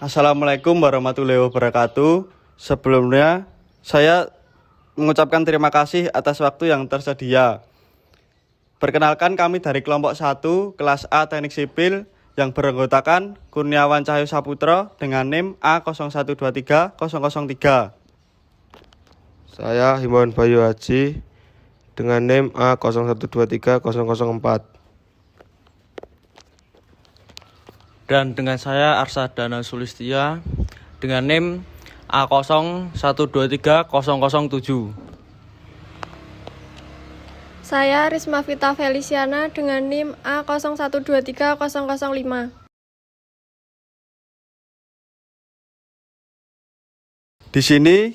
Assalamualaikum warahmatullahi wabarakatuh. Sebelumnya, saya mengucapkan terima kasih atas waktu yang tersedia. Perkenalkan, kami dari kelompok 1 kelas A Teknik Sipil yang beranggotakan Kurniawan Cahyo Saputra dengan NIM A0123003. Saya Himawan Bayu Haji dengan NIM A0123004. Dan dengan saya Arsadana Sulistia dengan NIM A0123007. Saya Risma Vita Feliciana dengan NIM A0123005. Di sini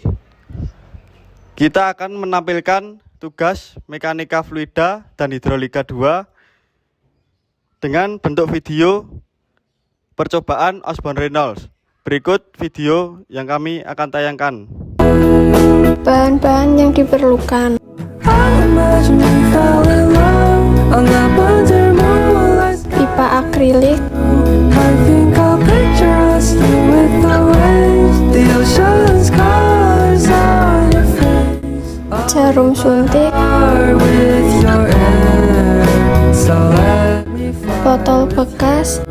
kita akan menampilkan tugas mekanika fluida dan hidrolika 2 dengan bentuk video percobaan Osborne-Reynolds. Berikut video yang kami akan tayangkan. Bahan-bahan yang diperlukan: pipa akrilik, jarum suntik, botol bekas,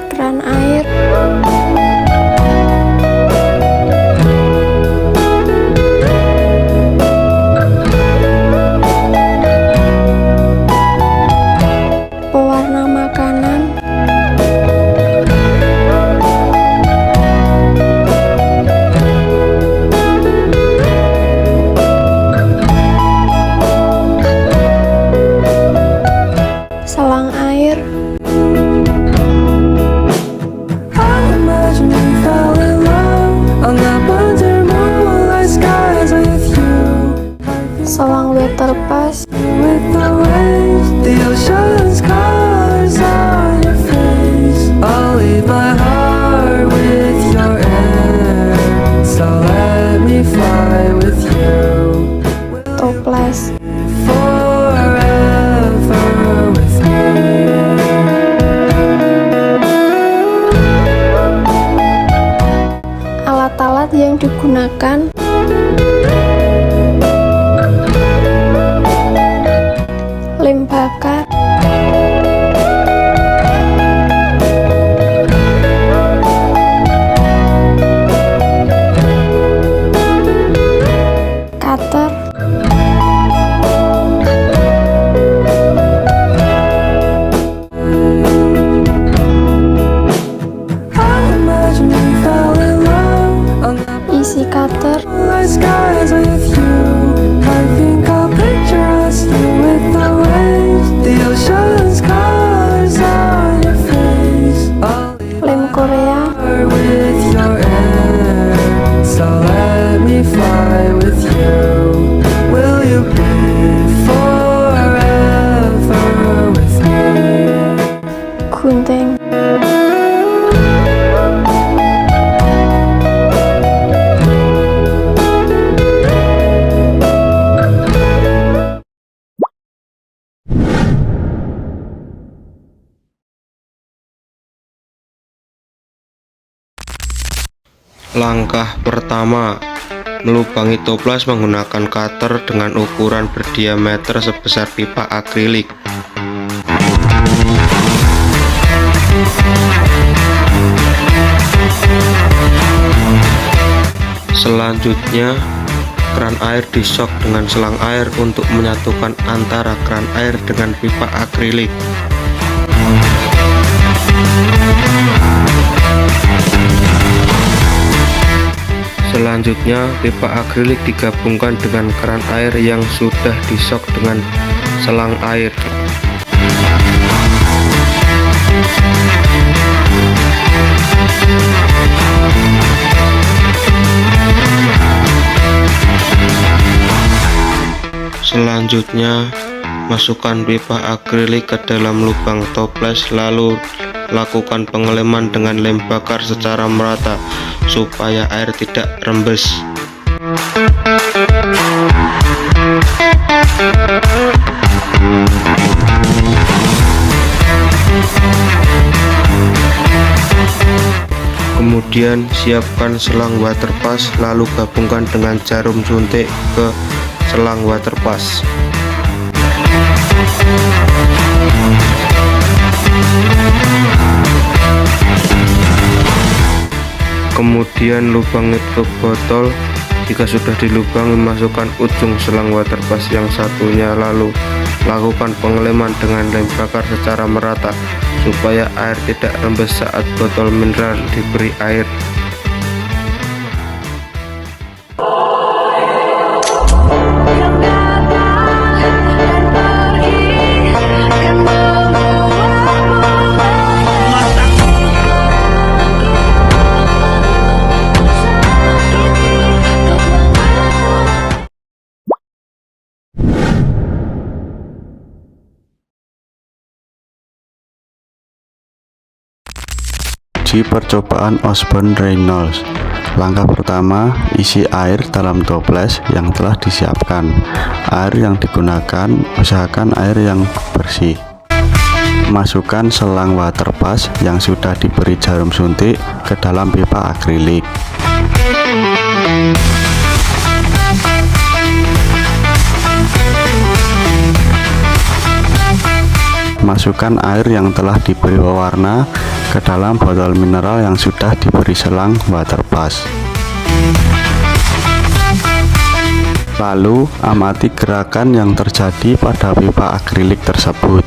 keran air, pewarna makanan, selang air, selang waterpass, toples, alat-alat yang digunakan: lem bakar, cutter, isi cutter, lem Korea, gunting, Langkah pertama, melubangi toples menggunakan cutter dengan ukuran berdiameter sebesar pipa akrilik. Selanjutnya, keran air disok dengan selang air untuk menyatukan antara keran air dengan pipa akrilik. Selanjutnya, pipa akrilik digabungkan dengan keran air yang sudah disok dengan selang air. Selanjutnya, masukkan pipa akrilik ke dalam lubang toples, lalu lakukan pengeleman dengan lem bakar secara merata supaya air tidak rembes. Kemudian siapkan selang waterpass, lalu gabungkan dengan jarum suntik ke selang waterpass. Kemudian lubangi tutup botol. Jika sudah dilubangi, masukkan ujung selang waterpass yang satunya, lalu lakukan pengeleman dengan lem bakar secara merata supaya air tidak rembes saat botol mineral diberi air. Uji percobaan Osborne-Reynolds. Langkah pertama, isi air dalam toples yang telah disiapkan. Air yang digunakan, usahakan air yang bersih. Masukkan selang waterpass yang sudah diberi jarum suntik ke dalam pipa akrilik. Masukkan air yang telah diberi pewarna ke dalam botol mineral yang sudah diberi selang waterpass. Lalu amati gerakan yang terjadi pada pipa akrilik tersebut.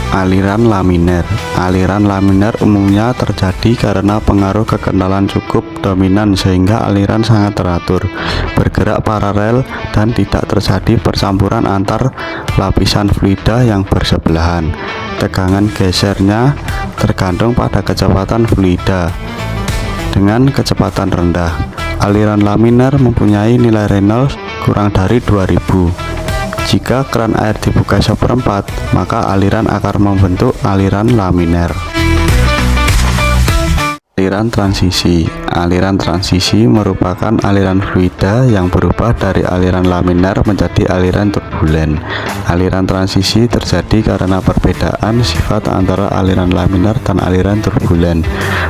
Aliran laminer. Aliran laminer umumnya terjadi karena pengaruh kekendalan cukup dominan sehingga aliran sangat teratur, bergerak paralel, dan tidak terjadi percampuran antar lapisan fluida yang bersebelahan. Tegangan gesernya tergantung pada kecepatan fluida. Dengan kecepatan rendah, aliran laminer mempunyai nilai Reynolds kurang dari 2000. Jika keran air dibuka seperempat, maka aliran akan membentuk aliran laminer. Aliran transisi. Aliran transisi merupakan aliran fluida yang berubah dari aliran laminer menjadi aliran turbulen. Aliran transisi terjadi karena perbedaan sifat antara aliran laminer dan aliran turbulen.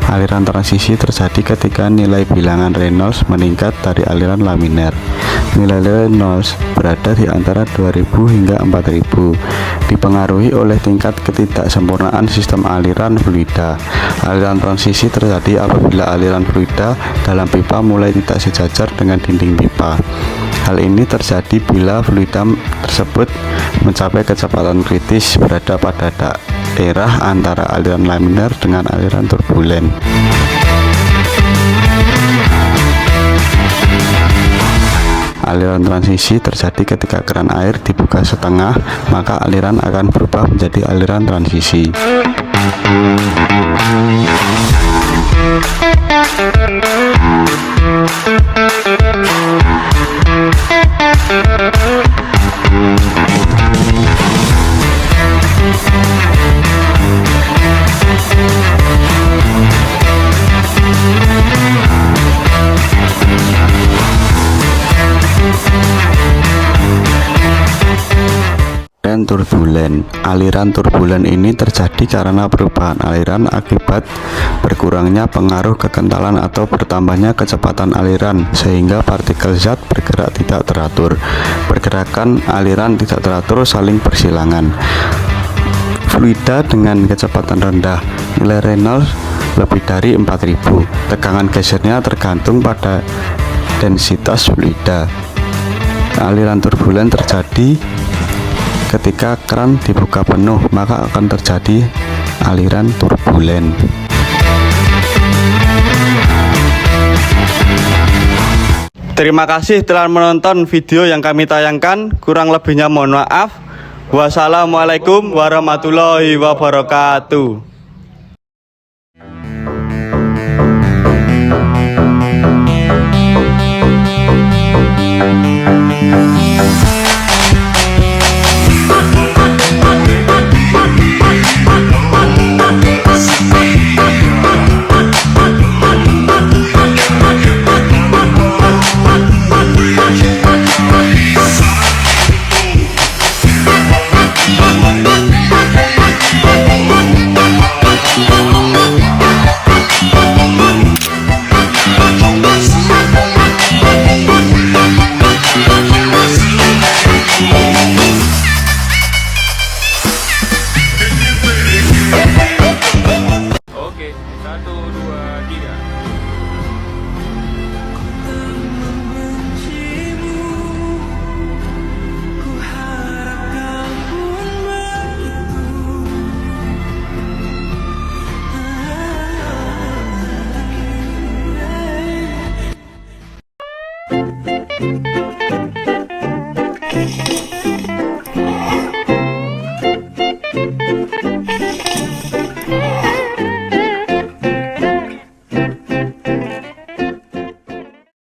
Aliran transisi terjadi ketika nilai bilangan Reynolds meningkat dari aliran laminer. Nilai Reynolds berada di antara 2000 hingga 4000, dipengaruhi oleh tingkat ketidaksempurnaan sistem aliran fluida. Aliran transisi terjadi apabila aliran fluida dalam pipa mulai tidak sejajar dengan dinding pipa. Hal ini terjadi bila fluida tersebut mencapai kecepatan kritis berada pada daerah antara aliran laminer dengan aliran turbulen. Aliran transisi terjadi ketika keran air dibuka setengah, maka aliran akan berubah menjadi aliran transisi. Turbulen. Aliran turbulen ini terjadi karena perubahan aliran akibat berkurangnya pengaruh kekentalan atau bertambahnya kecepatan aliran sehingga partikel zat bergerak tidak teratur. Pergerakan aliran tidak teratur saling bersilangan. Fluida dengan kecepatan rendah, nilai Reynolds lebih dari 4000. Tegangan gesernya tergantung pada densitas fluida. Aliran turbulen terjadi ketika keran dibuka penuh, maka akan terjadi aliran turbulen. Terima kasih telah menonton video yang kami tayangkan. Kurang lebihnya mohon maaf. Wassalamualaikum warahmatullahi wabarakatuh. 0.